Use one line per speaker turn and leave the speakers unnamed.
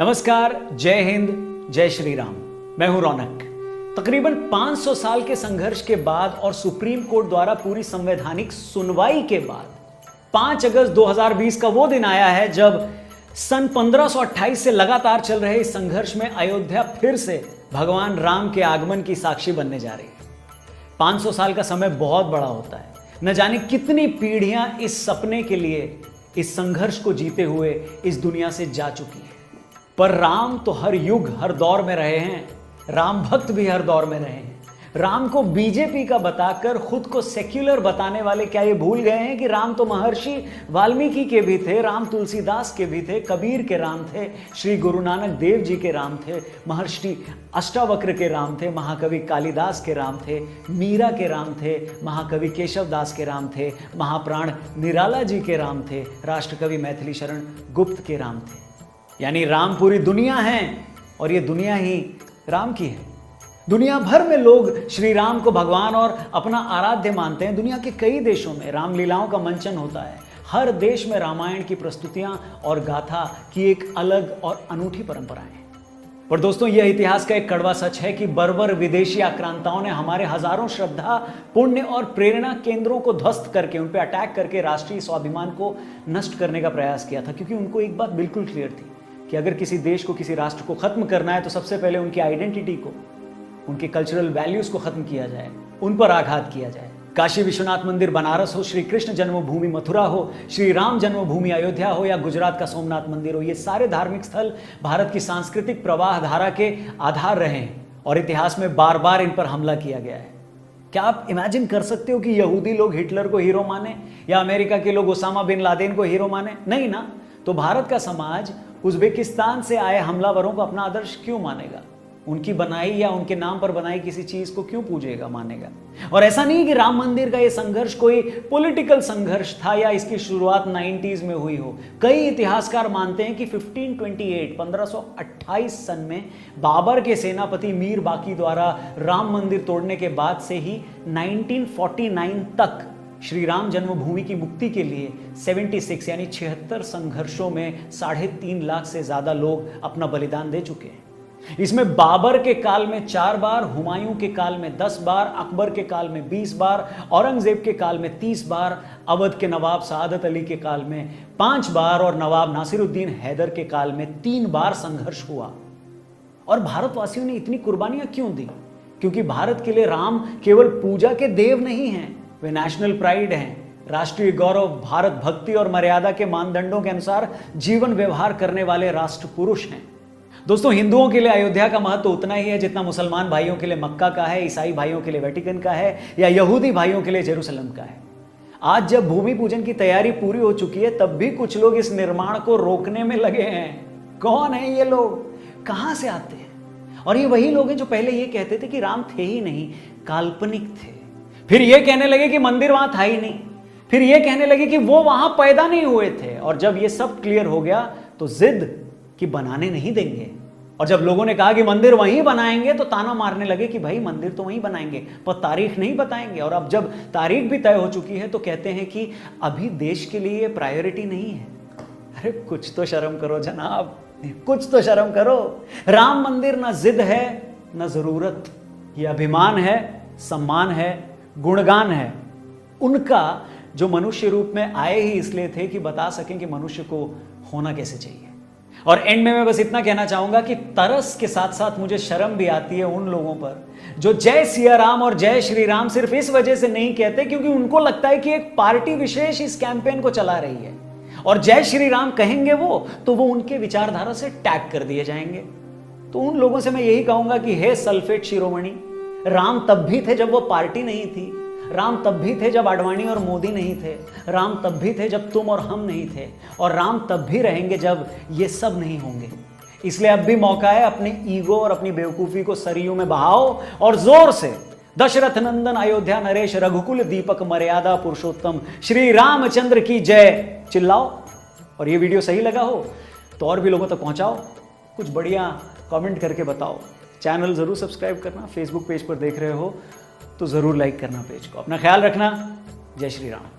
नमस्कार, जय हिंद, जय श्री राम। मैं हूं रौनक। तकरीबन 500 साल के संघर्ष के बाद और सुप्रीम कोर्ट द्वारा पूरी संवैधानिक सुनवाई के बाद 5 अगस्त 2020 का वो दिन आया है जब सन 1528 से लगातार चल रहे इस संघर्ष में अयोध्या फिर से भगवान राम के आगमन की साक्षी बनने जा रही है। 500 साल का समय बहुत बड़ा होता है। न जाने कितनी पीढ़ियां इस सपने के लिए, इस संघर्ष को जीते हुए इस दुनिया से जा चुकी है। पर राम तो हर युग, हर दौर में रहे हैं। राम भक्त भी हर दौर में रहे हैं। राम को बीजेपी का बताकर खुद को सेक्युलर बताने वाले क्या ये भूल गए हैं कि राम तो महर्षि वाल्मीकि के भी थे, राम तुलसीदास के भी थे, कबीर के राम थे, श्री गुरु नानक देव जी के राम थे, महर्षि अष्टावक्र के राम थे, महाकवि कालिदास के राम थे, मीरा के राम थे, महाकवि केशव दास के राम थे, महाप्राण निराला जी के राम थे, राष्ट्रकवि मैथिली शरण गुप्त के राम थे। यानी राम पूरी दुनिया है और ये दुनिया ही राम की है। दुनिया भर में लोग श्री राम को भगवान और अपना आराध्य मानते हैं। दुनिया के कई देशों में रामलीलाओं का मंचन होता है। हर देश में रामायण की प्रस्तुतियां और गाथा की एक अलग और अनूठी परंपराएं हैं। पर दोस्तों, यह इतिहास का एक कड़वा सच है कि बर्बर विदेशी आक्रांताओं ने हमारे हजारों श्रद्धा, पुण्य और प्रेरणा केंद्रों को ध्वस्त करके, उन पर अटैक करके राष्ट्रीय स्वाभिमान को नष्ट करने का प्रयास किया था। क्योंकि उनको एक बात बिल्कुल क्लियर थी कि अगर किसी देश को, किसी राष्ट्र को खत्म करना है तो सबसे पहले उनकी आइडेंटिटी को, उनके कल्चरल वैल्यूज को खत्म किया जाए, उन पर आघात किया जाए। काशी विश्वनाथ मंदिर बनारस हो, श्री कृष्ण जन्मभूमि मथुरा हो, श्री राम जन्मभूमि अयोध्या हो या गुजरात का सोमनाथ मंदिर हो, ये सारे धार्मिक स्थल भारत की सांस्कृतिक प्रवाह धारा के आधार रहे हैं और इतिहास में बार बार इन पर हमला किया गया है। क्या आप इमेजिन कर सकते हो कि यहूदी लोग हिटलर को हीरो माने या अमेरिका के लोग ओसामा बिन लादेन को हीरो माने? नहीं ना। तो भारत का समाज उज्बेकिस्तान से आए हमलावरों को अपना आदर्श क्यों मानेगा? उनकी बनाई या उनके नाम पर बनाई किसी चीज को क्यों पूजेगा, मानेगा? और ऐसा नहीं कि राम मंदिर का यह संघर्ष कोई पॉलिटिकल संघर्ष था या इसकी शुरुआत 90s में हुई हो। कई इतिहासकार मानते हैं कि 1528 सन में बाबर के सेनापति मीर बाकी द्वारा राम मंदिर तोड़ने के बाद से ही 1949 तक श्री राम जन्मभूमि की मुक्ति के लिए 76 यानी 76 संघर्षों में 3.5 लाख से ज्यादा लोग अपना बलिदान दे चुके हैं। इसमें बाबर के काल में 4 बार, हुमायूं के काल में 10 बार, अकबर के काल में 20 बार, औरंगजेब के काल में 30 बार, अवध के नवाब सआदत अली के काल में 5 बार और नवाब नासिरुद्दीन हैदर के काल में 3 बार संघर्ष हुआ। और भारतवासियों ने इतनी कुर्बानियां क्यों दी? क्योंकि भारत के लिए राम केवल पूजा के देव नहीं हैं, वे नेशनल प्राइड हैं, राष्ट्रीय गौरव, भारत भक्ति और मर्यादा के मानदंडों के अनुसार जीवन व्यवहार करने वाले राष्ट्र पुरुष हैं। दोस्तों, हिंदुओं के लिए अयोध्या का महत्व उतना ही है जितना मुसलमान भाइयों के लिए मक्का का है, ईसाई भाइयों के लिए वेटिकन का है या यहूदी भाइयों के लिए जेरूसलम का है। आज जब भूमि पूजन की तैयारी पूरी हो चुकी है तब भी कुछ लोग इस निर्माण को रोकने में लगे हैं। कौन है ये लोग? कहां से आते हैं? और ये वही लोग हैं जो पहले ये कहते थे कि राम थे ही नहीं, काल्पनिक थे। फिर ये कहने लगे कि मंदिर वहां था ही नहीं। फिर ये कहने लगे कि वो वहां पैदा नहीं हुए थे। और जब ये सब क्लियर हो गया तो जिद कि बनाने नहीं देंगे। और जब लोगों ने कहा कि मंदिर वहीं बनाएंगे तो ताना मारने लगे कि भाई मंदिर तो वहीं बनाएंगे पर तारीख नहीं बताएंगे। और अब जब तारीख भी तय हो चुकी है तो कहते हैं कि अभी देश के लिए ये प्रायोरिटी नहीं है। अरे कुछ तो शर्म करो जनाब, कुछ तो शर्म करो। राम मंदिर ना जिद है ना जरूरत, ये अभिमान है, सम्मान है, गुणगान है उनका जो मनुष्य रूप में आए ही इसलिए थे कि बता सकें कि मनुष्य को होना कैसे चाहिए। और एंड में मैं बस इतना कहना चाहूंगा कि तरस के साथ साथ मुझे शर्म भी आती है उन लोगों पर जो जय सिया राम और जय श्री राम सिर्फ इस वजह से नहीं कहते क्योंकि उनको लगता है कि एक पार्टी विशेष इस कैंपेन को चला रही है और जय श्री राम कहेंगे वो तो वो उनके विचारधारा से टैग कर दिए जाएंगे। तो उन लोगों से मैं यही कहूंगा कि हे सल्फेट शिरोमणि, राम तब भी थे जब वो पार्टी नहीं थी। राम तब भी थे जब आडवाणी और मोदी नहीं थे। राम तब भी थे जब तुम और हम नहीं थे। और राम तब भी रहेंगे जब ये सब नहीं होंगे। इसलिए अब भी मौका है अपने ईगो और अपनी बेवकूफी को सरयू में बहाओ और जोर से दशरथ नंदन अयोध्या नरेश रघुकुल दीपक मर्यादा पुरुषोत्तम श्री रामचंद्र की जय चिल्लाओ। और ये वीडियो सही लगा हो तो और भी लोगों तक पहुंचाओ, कुछ बढ़िया कमेंट करके बताओ। चैनल जरूर सब्सक्राइब करना, फेसबुक पेज पर देख रहे हो तो जरूर लाइक करना पेज को। अपना ख्याल रखना। जय श्री राम।